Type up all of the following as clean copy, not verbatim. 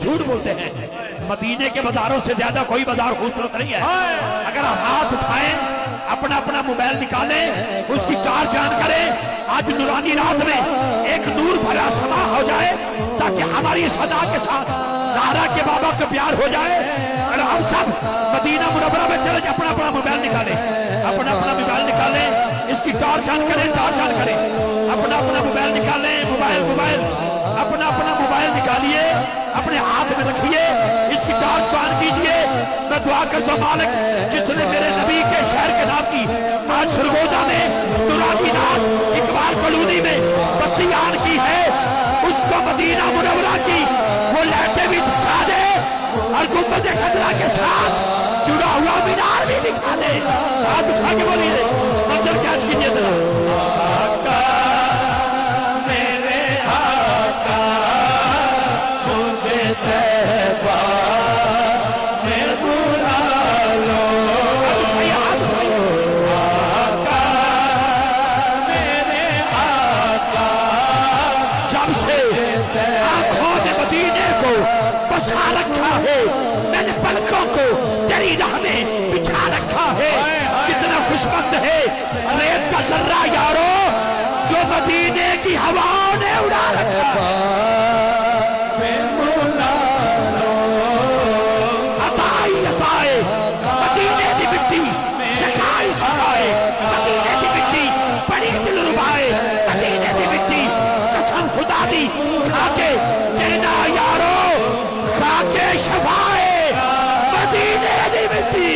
جھوٹ بولتے ہیں. مدینے کے بازاروں سے زیادہ کوئی بازار خوبصورت نہیں ہے. اگر آپ ہاتھ اٹھائیں اپنا اپنا موبائل نکالیں اس کی کار جان کریں. آج نورانی رات میں ایک نور بھرا سما ہو جائے تاکہ ہماری صدا کے ساتھ زہرا کے بابا کا پیار ہو جائے. اور ہم سب مدینہ منورہ میں چلے اپنا اپنا موبائل نکالیں اپنا اپنا موبائل نکالیں اس کی کار جان کریں کار جان کریں اپنا اپنا موبائل نکالیں موبائل اپنا اپنا موبائل نکالیے اپنے ہاتھ میں رکھیے اس کی ٹارچ کو آن کیجئے. میں دعا کرتا ہوں مالک جس نے میرے نبی کے شہر کے نام کی آج سرگودا میں نورانی رات اقبال کالونی میں بتی آن کی ہے اس کو مدینہ منورہ کی وہ لائٹیں بھی دکھا دے اور گنبد خضرا کے ساتھ جڑا ہوا مینار بھی دکھا دے. ہاتھ اٹھا کے بولیے منظر کیچ کیجئے ذرا. میں نے پلکوں کو تیری راہ میں بچھا رکھا ہے. کتنا خوش وقت ہے ریت کا ذرہ یارو جو مدینے کی ہواؤں نے اڑا رکھا. عطائے مدینے کی مٹی شکائے مدینے کی مٹی بڑی دل ربائے مدینے کی مٹی قسم خدا دی کھا کے کہنا یارو خاکے شفائے مدینے دی مٹی.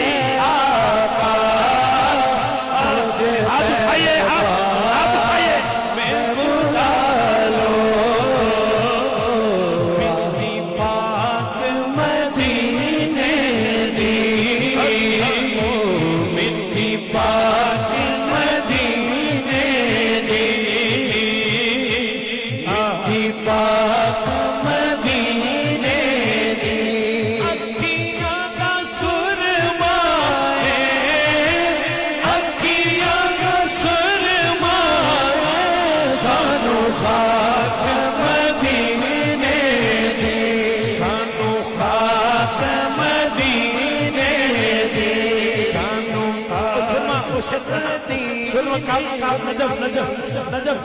ہاتھ اٹھائیے ہاتھ اٹھائیے مٹی پاک مدینے دی مٹی پاک مدینے دی مٹی پاک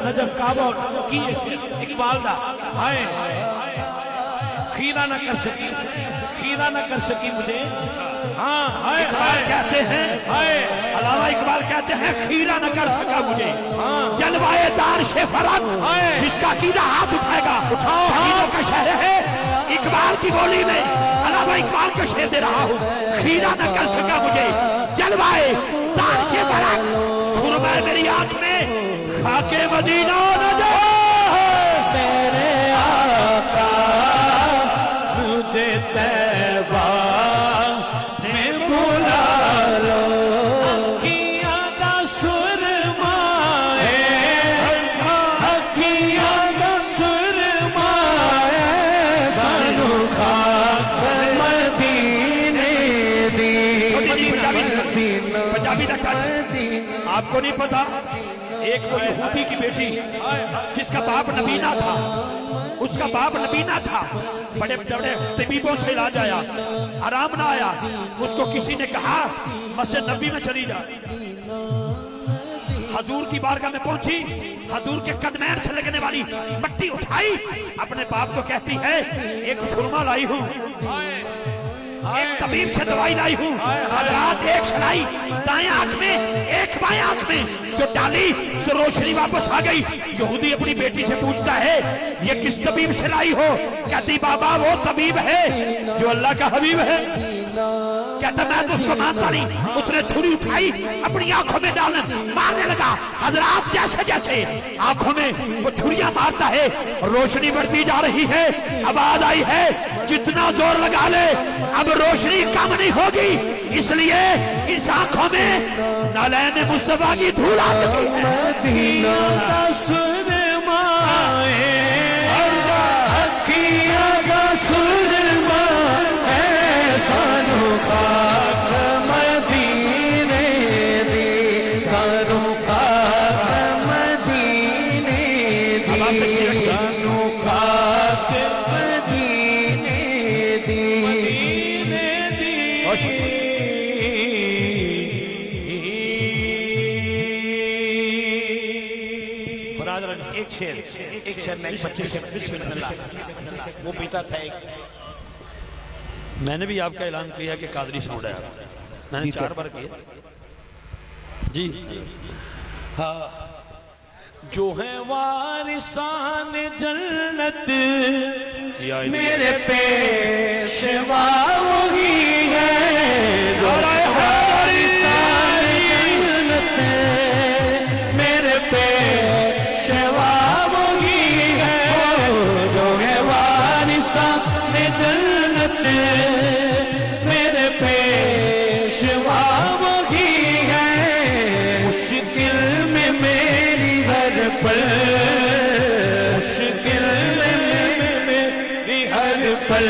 نجف کعبہ کی اقبال دا ہائے خیرہ نہ کر سکی مجھے. ہاں ہائے کہتے ہیں علامہ اقبال کہتے ہیں خیرہ نہ کر سکا مجھے جلوائے دار شفرت جس کا عقیدہ ہاتھ اٹھائے گا شہیدوں کا شہر ہے. اقبال کی بولی میں علامہ اقبال کو شعر دے رہا ہوں. خیرہ نہ کر سکا مجھے جلوائے دار شفرت سرمہ میری آنکھ میں خاک مدینہ نہ جا. میرے آقا مجھے طیبہ میں بلا لو. اکھیاں دا سرما اکھیاں دا سرما سانو خاک مدینے دی. پنجابی دا ٹچ آپ کو نہیں پتا ایک وہ یہودی کی بیٹی جس کا باپ نبی نہ تھا اس کا باپ نبی نہ تھا بڑے بڑے طبیبوں سے علاج آیا آرام نہ آیا. اس کو کسی نے کہا مسجد نبی میں چلی جا. حضور کی بارگاہ میں پہنچی حضور کے قدمین سے لگنے والی مٹی اٹھائی اپنے باپ کو کہتی ہے ایک سرما لائی ہوں ایک طبیب سے دوائی لائی ہوں. حضرات ایک شلائی دائیں آنکھ میں ایک بائیں آنکھ میں جو ڈالی تو روشنی واپس آ گئی. یہودی اپنی بیٹی سے پوچھتا ہے یہ کس طبیب سے لائی ہو؟ کہتی بابا وہ طبیب ہے جو اللہ کا حبیب ہے. کہتا میں تو اس کو مانتا نہیں. اس نے چھری اٹھائی اپنی آنکھوں میں ڈالنا مارنے لگا. حضرات جیسے جیسے آنکھوں میں وہ چھریاں مارتا ہے روشنی بڑھتی جا رہی ہے. آواز آئی ہے جتنا زور لگا لے اب روشنی کم نہیں ہوگی. اس لیے اس آنکھوں میں نالین مصطفیٰ کی دھول آ چکی ہے. مدینہ دا سرما اکھیاں دا سرما سانو خاک مدینے دی سانو خاک مدینے دی سانو خاک مدینے ایک شعر میں ایک بچے سے بسم اللہ وہ پیتا تھا ایک میں نے بھی آپ کا اعلان کیا کہ قادری ساؤنڈ ہے میں نے 4 بار کیا جی جو ہے وارثان جنت میرے پیشوا وہی ہے جو وارثان جنت میرے پیشوا وہی ہے جو ہے وارثان جنت میرے پیشوا وہی ہے مشکل میں میری ہر پل مشکل میں میری ہر پل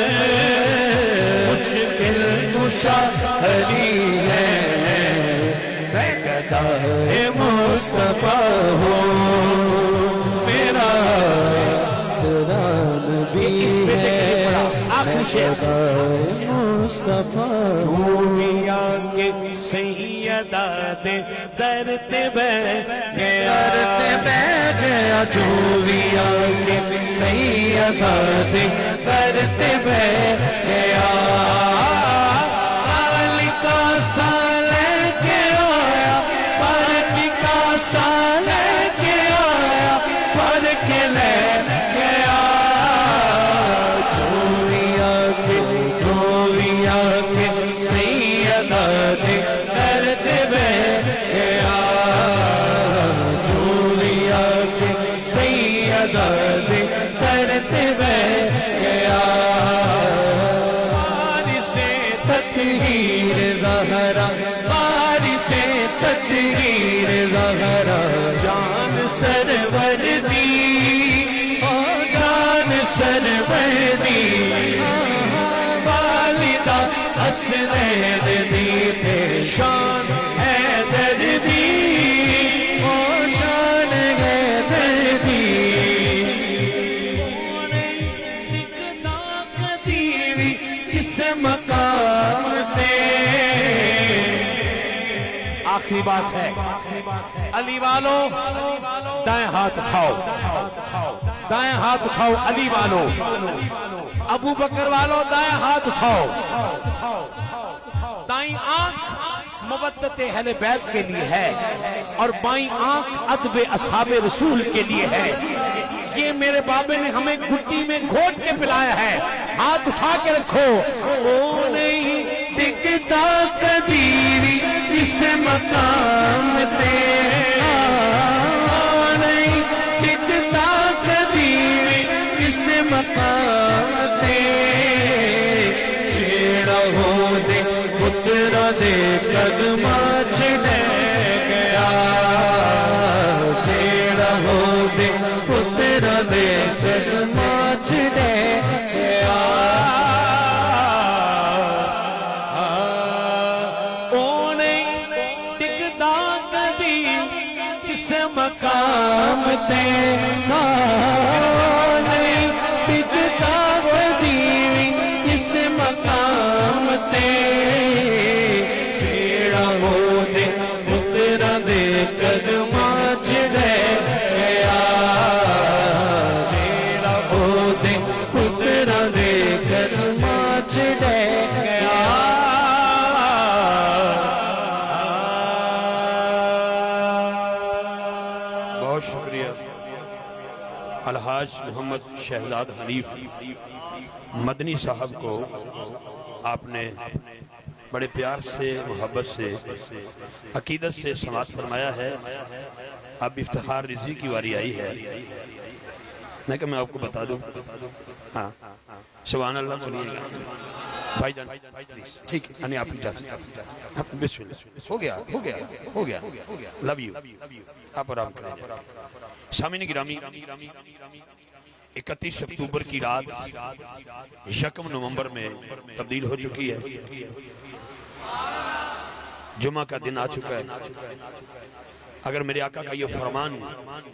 مشکل مشاہری ہے میں گدائے مصطفیٰ ہوں میرا سران بھی ہے آخری شعر مصطفیٰ دنیا کے سیدہ دے درد بہ گیا گیا چوریا کے سیدہ دے درد بہ گیا علی کا سال کے آیا پر کا سال کے آیا پر کے لے گیا چوریا کے سیدہ دے درد بہ گیا چوریا کے سیدہ دے درد بہ گیا بارش تطہیر زہرا بارش تطہیر زہرا جان سرور دی جان سرور دی والدہ حسنین دی پیشان حیدر دی شان حیدر دی نکتا قدیوی کس مقام تے آخری بات ہے علی والو دائیں ہاتھ اٹھاؤ دائیں ہاتھ اٹھاؤ علی والو ابو بکر والو دائیں ہاتھ اٹھاؤ دائیں آنکھ مودت اہل بیت کے لیے ہے اور بائیں آنکھ ادب اصحاب رسول کے لیے ہے یہ میرے بابے نے ہمیں گھٹی میں گھوٹ کے پلایا ہے ہاتھ اٹھا کے رکھو او نہیں دکھتا قدیری اس مقام تے نہیں دکھتا قدیری اس مقام تے جیڑا ہو دے پترا دے قدمہ چڑھے گیا جیڑا ہو دے پترا دے قدمہ چڑھے گیا مقام تے نہیں ٹکتا قدیوی اس مقام تے جیڑا ہو دے پترا دے قدمہ چڑھے گیا جیڑا ہو دے پترا دے قدمہ چڑھے گیا شکریہ الحاج محمد شہزاد حنیف مدنی صاحب کو آپ نے بڑے پیار سے محبت سے عقیدت سے سماعت فرمایا ہے اب افتخار رضی کی واری آئی ہے میں کہ میں آپ کو بتا دوں ہاں سبحان اللہ سنیے گا بھائی جان ٹھیک ہے یعنی آپ بسم اللہ ہو گیا لو یو آپ آرام کریں سامعین گرامی 31 اکتوبر کی رات 1 نومبر میں تبدیل ہو چکی ہے جمعہ کا دن آ چکا ہے اگر میرے آقا کا یہ فرمان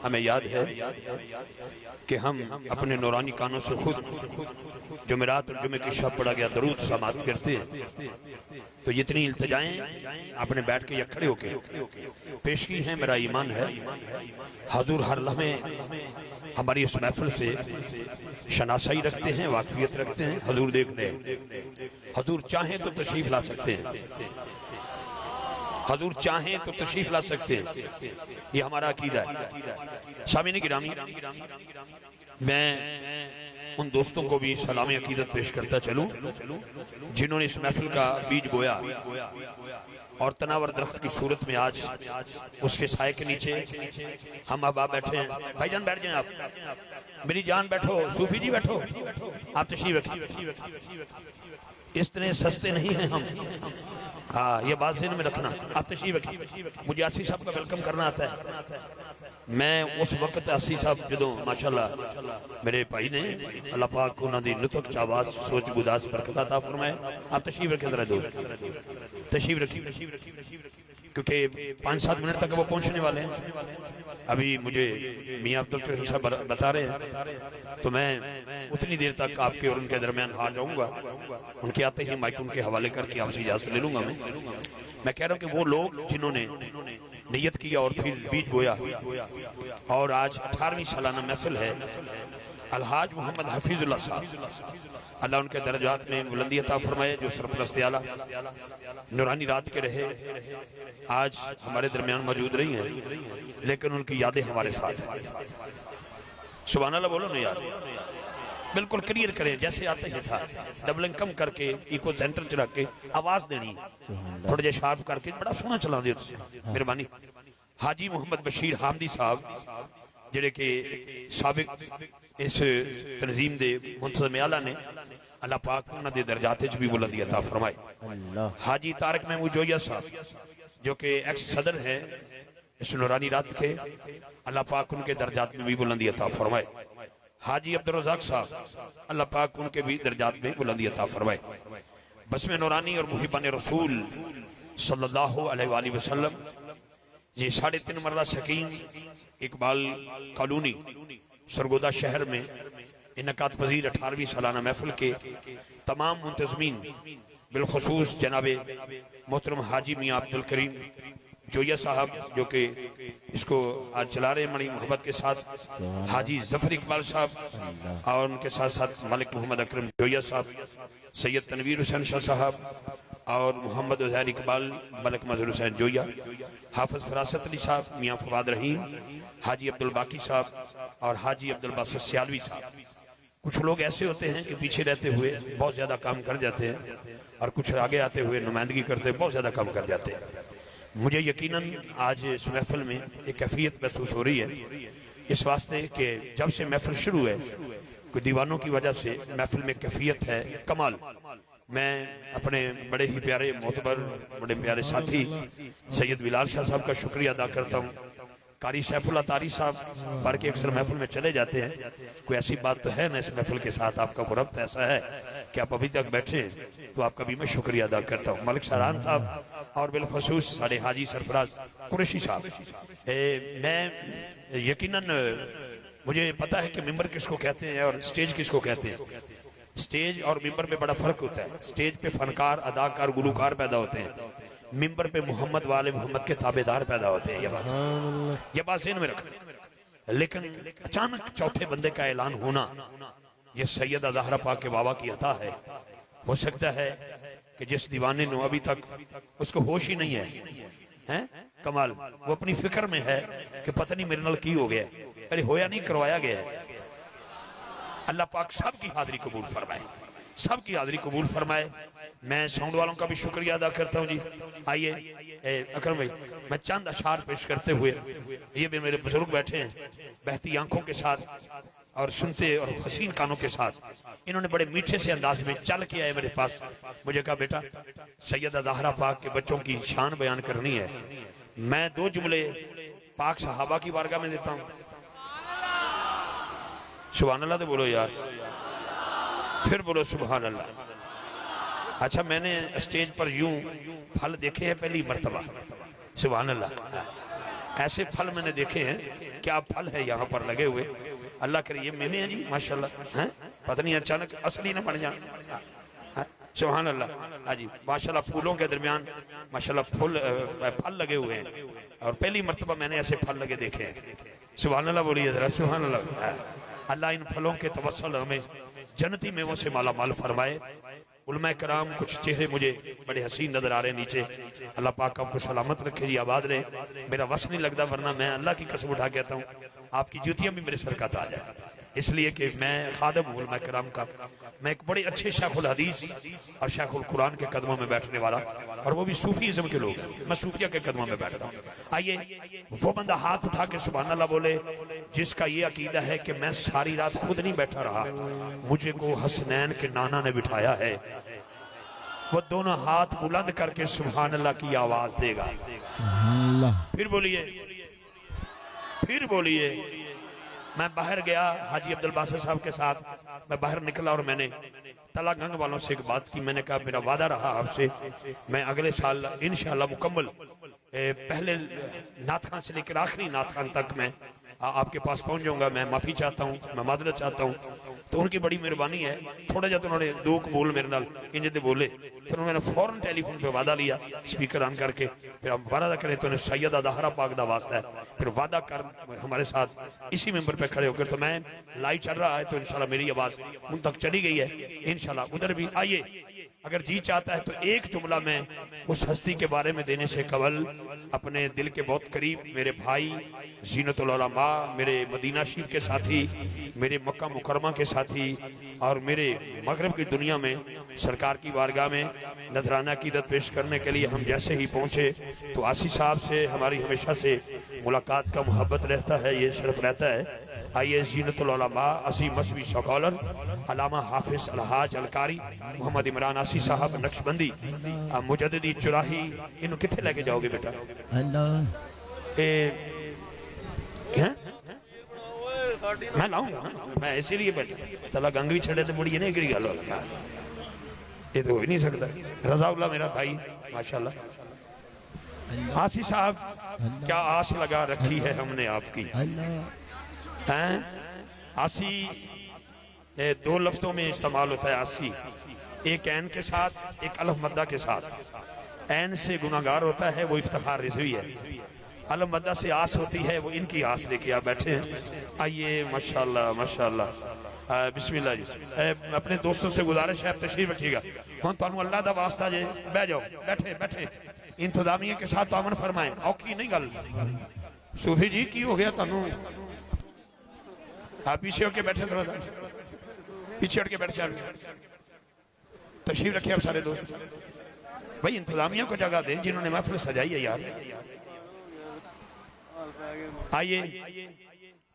ہمیں یاد ہے کہ ہم اپنے نورانی کانوں سے خود جمعرات اور جمعہ کی شب پڑھا گیا درود سماعت کرتے ہیں تو جتنی التجائیں آپ نے بیٹھ کے یا کھڑے ہو کے پیش کی ہیں میرا ایمان ہے حضور ہر لمحے ہماری اس محفل سے شناسائی رکھتے ہیں، واقفیت رکھتے ہیں، حضور دیکھ رہے ہیں۔ حضور چاہیں تو تشریف لا سکتے ہیں، حضور چاہیں تو تشریف لا سکتے ہیں، یہ ہمارا عقیدہ ہے۔ سامعین گرامی، میں ان دوستوں کو بھی سلام عقیدت پیش کرتا چلوں جنہوں نے اس محفل کا بیج بویا اور تناور درخت کی صورت میں آج اس کے سائے کے نیچے ہم اب آپ بیٹھے ہیں۔ بھائی جان بیٹھ جائیں، آپ میری جان بیٹھو، صوفی جی بیٹھو، آپ تشریف رکھیں، اتنے سستے نہیں ہیں ہم، ہاں یہ بات ذہن میں رکھنا، آپ تشریف رکھیں۔ مجھے آسی صاحب کا ویلکم کرنا آتا ہے۔ میں اس وقت آسی صاحب جدوں ماشاءاللہ میرے بھائی نے اللہ پاک انہاں دی نطق چاواز سوچ گداس برکت عطا فرمائے، آپ تشریف رکھیں ذرا دوست، تشریف رکھیں، کیونکہ 5-7 منٹ تک وہ پہنچنے والے ہیں۔ ابھی مجھے میاں عبدالکریم صاحب بتا رہے ہیں تو میں اتنی دیر تک آپ کے اور ان کے درمیان ہار جاؤں گا، ان کے آتے ہی مائک ان کے حوالے کر کے آپ سے اجازت لے لوں گا۔ میں کہہ رہا ہوں کہ وہ لوگ جنہوں نے نیت کیا اور پھر بیج بویا اور آج 18ویں سالانہ محفل ہے، الحاج محمد حفیظ اللہ صاحب، اللہ ان کے درجات میں بلندی عطا فرمائے، جو سرپرست اعلیٰ نورانی رات کے رہے، آج ہمارے درمیان موجود رہی ہیں، لیکن ان کی یادیں ہمارے ساتھ ہیں۔ سبحان اللہ بولو نا یار، بالکل کلیئر کریں جیسے آتے ہی تھا، ڈبلنگ کم کر کے ایکو سینٹر چلا کے آواز دینی، تھوڑے جے شارپ کر کے بڑا سونا چلا دیا، مہربانی۔ حاجی محمد بشیر حامدی صاحب جڑے کہ سابق اس تنظیم دے منتظم اعلیٰ نے، اللہ پاک انہاں دے درجات وچ بھی بلندی عطا فرمائے۔ حاجی طارق محمود جویا صاحب جو کہ ایکس صدر ہے اس نورانی رات کے، اللہ پاک ان کے درجات میں بھی بلندی عطا فرمائے۔ حاجی عبدالرزاق صاحب، اللہ پاک ان کے بھی درجات میں بلندی عطا فرمائے۔ بسم نورانی اور محبان رسول صلی اللہ علیہ وآلہ وسلم، یہ 3.5 مرلہ سکین اقبال کالونی سرگودہ شہر میں انعقاد پذیر 18ویں سالانہ محفل کے تمام منتظمین، بالخصوص جناب محترم حاجی میاں عبدالکریم جویا صاحب جو کہ اس کو آج چلا رہے ہیں بڑی محبت کے ساتھ، حاجی ظفر اقبال صاحب اور ان کے ساتھ ساتھ ملک محمد اکرم جویا صاحب، سید تنویر حسین شاہ صاحب اور محمد عزیر اقبال، ملک مظہر حسین جویا، حافظ فراست علی صاحب، میاں فواد رحیم، حاجی عبدالباقی صاحب اور حاجی عبدالباسط سیالوی صاحب۔ کچھ لوگ ایسے ہوتے ہیں کہ پیچھے رہتے ہوئے بہت زیادہ کام کر جاتے ہیں اور کچھ آگے آتے ہوئے نمائندگی کرتے ہوئے بہت زیادہ کام کر جاتے ہیں۔ مجھے یقیناً آج اس محفل میں ایک کیفیت محسوس ہو رہی ہے، اس واسطے کہ جب سے محفل شروع ہے کوئی دیوانوں کی وجہ سے محفل میں کیفیت ہے کمال۔ میں اپنے بڑے ہی پیارے معتبر بڑے پیارے ساتھی سید بلال شاہ صاحب کا شکریہ ادا کرتا ہوں۔ قاری سیف اللہ طاری صاحب پڑھ کے اکثر محفل میں چلے جاتے ہیں، کوئی ایسی بات تو ہے نا اس محفل کے ساتھ آپ کا کوئی ربط ایسا ہے کہ آپ ابھی تک بیٹھے ہیں، تو آپ کا بھی میں شکریہ ادا کرتا ہوں۔ ملک سران صاحب اور بالخصوص ساڑھے حاجی سرفراز قریشی صاحب، میں یقیناً مجھے پتا ہے کہ ممبر کس کو کہتے ہیں اور سٹیج کس کو کہتے ہیں۔ سٹیج اور ممبر میں بڑا فرق ہوتا ہے، سٹیج پہ فنکار، اداکار، گلوکار پیدا ہوتے ہیں، ممبر پہ محمد والے محمد کے تابعدار پیدا ہوتے ہیں۔ یہ بات ذہن میں رکھیں، لیکن اچانک چوتھے بندے کا اعلان ہونا یہ سیدہ زہرا پاک کے بابا کی عطا ہے۔ ہو سکتا ہے کہ جس دیوانے نے ابھی تک اس کو ہوش ہی نہیں ہے کمال، وہ اپنی فکر میں ہے کہ پتہ نہیں میرے نال کی ہو گیا، ارے ہویا نہیں کروایا گیا ہے۔ اللہ پاک سب کی حاضری قبول فرمائے، سب کی حاضری قبول فرمائے۔ میں ساؤنڈ والوں کا بھی شکریہ ادا کرتا ہوں۔ جی آئیے اکرم بھائی، میں چند اشعار پیش کرتے ہوئے، یہ بھی میرے بزرگ بیٹھے ہیں بہتی آنکھوں کے ساتھ اور سنتے اور حسین کانوں کے ساتھ، انہوں نے بڑے میٹھے سے انداز میں چل کے آئے میرے پاس، مجھے کہا بیٹا سیدہ زہرا پاک کے بچوں کی شان بیان کرنی ہے، میں 2 جملے پاک صحابہ کی بارگاہ میں دیتا ہوں۔ سبحان اللہ تو بولو یار، پھر بولو سبحان اللہ۔ اچھا میں نے اسٹیج پر یوں پھل دیکھے ہیں پہلی مرتبہ، سبحان اللہ، ایسے پھل میں نے دیکھے ہیں، کیا پھل ہے یہاں پر لگے ہوئے، اللہ کرے یہ میوے ہیں جی ماشاءاللہ، پتہ نہیں اچانک اصلی نہ بن جائیں، سبحان اللہ۔ جی ماشاءاللہ پھولوں کے درمیان ماشاءاللہ پھل لگے ہوئے ہیں، اور پہلی مرتبہ میں نے ایسے پھل لگے دیکھے ہیں، سبحان اللہ بولیے ذرا سبحان اللہ. اللہ ان پھلوں کے توسل ہمیں جنتی میووں سے مالا مال فرمائے. علماء کرام کچھ چہرے مجھے بڑے حسین نظر آ رہے ہیں نیچے. اللہ پاک آپ کو سلامت رکھے جی، آباد رہے. میرا وس نہیں لگتا، ورنہ میں اللہ کی قسم اٹھا کہتا ہوں آپ کی جوتیاں بھی میرے سر کا تاج ہے، اس لیے کہ میں خادم ہوں علماء کرام کا. میں ایک بڑے اچھے شیخ الحدیث اور شیخ القرآن کے قدموں میں بیٹھنے والا، اور وہ بھی صوفیزم کے لوگ ہیں. میں صوفیہ کے قدموں میں بیٹھتا ہوں. آئیے وہ بندہ ہاتھ اٹھا کے سبحان اللہ بولے جس کا یہ عقیدہ ہے کہ میں ساری رات خود نہیں بیٹھا رہا، مجھے کو حسنین کے نانا نے بٹھایا ہے. وہ دونوں ہاتھ بلند کر کے سبحان اللہ کی آواز دے گا. سبحان اللہ. پھر بولیے، پھر بولیے. میں باہر گیا حاجی عبدالباسط صاحب کے ساتھ، میں باہر نکلا اور میں نے تلا گنگ والوں سے ایک بات کی. میں نے کہا میرا وعدہ رہا آپ سے، میں اگلے سال انشاءاللہ مکمل پہلے نعت خان سے لے کر آخری نعت خان تک میں آپ کے پاس پہنچ جاؤں گا. میں معافی چاہتا ہوں، میں معذرت چاہتا ہوں. تو ان کی بڑی مہربانی ہے. تھوڑا جا تو انہوں نے دو قبول میرے نال انجھے بولے، پھر انہوں نے فوراں ٹیلی فون پہ وعدہ لیا سپیکر آن کر کے. پھر ہم وعدہ کریں تو انہیں سیدہ دہرہ پاک دا واسطہ ہے. پھر وعدہ کر ہمارے ساتھ اسی ممبر پہ کھڑے ہو کر، تو میں لائی چل رہا ہے تو انشاءاللہ میری آواز ان تک چلی گئی ہے انشاءاللہ. ادھر بھی آئیے اگر جی چاہتا ہے تو ایک جملہ میں اس ہستی کے بارے میں دینے سے قبل اپنے دل کے بہت قریب میرے بھائی زینت العلماء، میرے مدینہ شریف کے ساتھی، میرے مکہ مکرمہ کے ساتھی، اور میرے مغرب کی دنیا میں سرکار کی بارگاہ میں نذرانہ عقیدت پیش کرنے کے لیے ہم جیسے ہی پہنچے تو آسی صاحب سے ہماری ہمیشہ سے ملاقات کا محبت رہتا ہے، یہ شرف رہتا ہے. آئیے زینت العلماء عظیم مذہبی سکالر علامہ حافظ الحاج القاری محمد عمران آسی صاحب نقشبندی مجددی چراہی. انہوں کتنے لے کے جاؤ گے بیٹا؟ اللہ. میں لاؤں گا، میں اسی لیے بیٹھا. تلا گنگ بھی چھڑے تو بڑی ہے نا ایک گل ہوگا، یہ تو ہو ہی نہیں سکتا. رضا اللہ میرا بھائی ماشاءاللہ. آسی صاحب کیا آس لگا رکھی ہے ہم نے آپ کی. آسی دو لفظوں میں استعمال ہوتا ہے. آسی ایک عین کے ساتھ، ایک الف مدہ کے ساتھ. عین سے گناہگار ہوتا ہے وہ افتخار رضوی ہے، الف مدہ سے آس ہوتی ہے وہ ان کی آس لے کے آپ بیٹھے ہیں. آئیے ماشاءاللہ ماشاءاللہ. بسم اللہ جی. اپنے دوستوں سے گزارش ہے تشریف رکھیے گا. ہاں تو اللہ دا واسطہ جے بہ جاؤ، بیٹھے بیٹھے انتظامیہ کے ساتھ تعاون فرمائیں. اوکھی نہیں گل صوفی جی کی ہو گیا تانوں؟ آپ پیچھے ہو کے بیٹھے، تھوڑا پیچھے ہٹ کے بیٹھ جائیں. تشریف رکھیں آپ سارے دوست. بھائی انتظامیہ کو جگہ دیں جنہوں نے محفل سجائی ہے یار. آئیے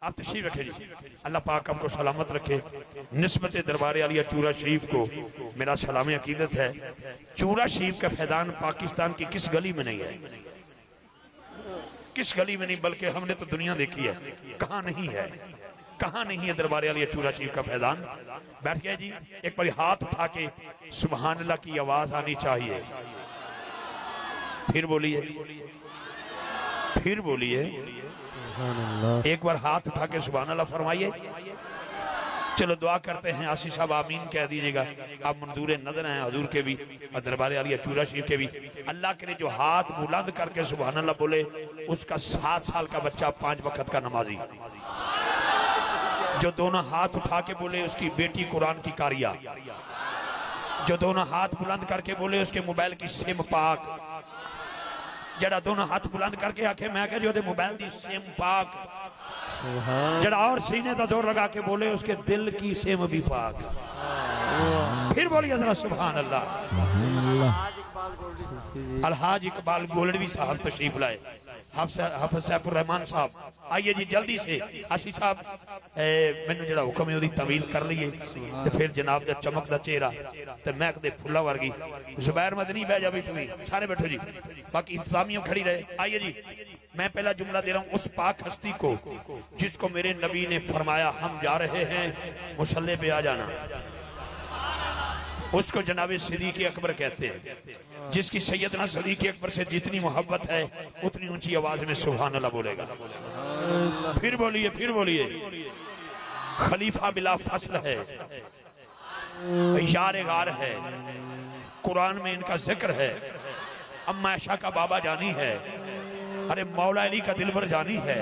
آپ تشریف رکھیں جی. اللہ پاک آپ کو سلامت رکھے. نسبت دربار عالیہ چورا شریف کو میرا سلام عقیدت ہے. چورا شریف کا فیضان پاکستان کی کس گلی میں نہیں ہے، کس گلی میں نہیں، بلکہ ہم نے تو دنیا دیکھی ہے. کہاں نہیں ہے، کہاں نہیں ہے دربار عالیہ چورا شریف کا فیضان. بیٹھ گئے جی. ایک بار ہاتھ اٹھا کے سبحان اللہ کی آواز آنی چاہیے. پھر بولیے، پھر بولیے. ایک بار ہاتھ اٹھا کے سبحان اللہ فرمائیے. چلو دعا کرتے ہیں. آسی صاحب آمین کہہ دیجئے گا. آپ منظور نظر ہیں حضور کے بھی اور دربار عالیہ چورا شریف کے بھی. اللہ کرے جو ہاتھ بلند کر کے سبحان اللہ بولے اس کا 7 سال کا بچہ 5 وقت کا نمازی. جو دونوں ہاتھ اٹھا کے بولے اس کی بیٹی قرآن کی قاریہ. جو دونوں ہاتھ بلند کر کے بولے اس کے موبائل کی سم پاک. جڑا دونوں ہاتھ بلند کر کے آکھے میں کہ جو دے موبائل دی سم پاک. جڑا اور سینے تا دور لگا کے بولے اس کے دل کی سم بھی پاک. پھر بولیے ذرا سبحان اللہ. سبحان اللہ. الحاج اقبال گولڈوی صاحب تشریف لائے. حافظ سیف الرحمان صاحب آئیے جی جلدی سے. آسی صاحب میں نے جڑا حکم ہے وہ دی طویل کر لیے تو پھر جناب دا چمک دا چہرہ تو میک دے پھلا ورگی. زبیر مدنی بہ جا بھی تمہیں سارے بیٹھو جی، باقی انتظامیہ کھڑی رہے. آئیے جی. میں پہلا جملہ دے رہا ہوں اس پاک ہستی کو جس کو میرے نبی نے فرمایا ہم جا رہے ہیں مصلی پہ آ جانا. اس کو جناب صدیق اکبر کہتے ہیں، جس کی سیدنا صدیق اکبر سے جتنی محبت ہے اتنی اونچی آواز میں سبحان اللہ بولے گا. پھر بولیے، پھر بولیے. خلیفہ بلا فصل ہے، یار غار ہے، قرآن میں ان کا ذکر ہے. اما عائشہ کا بابا جانی ہے، ارے مولا علی کا دلبر جانی ہے.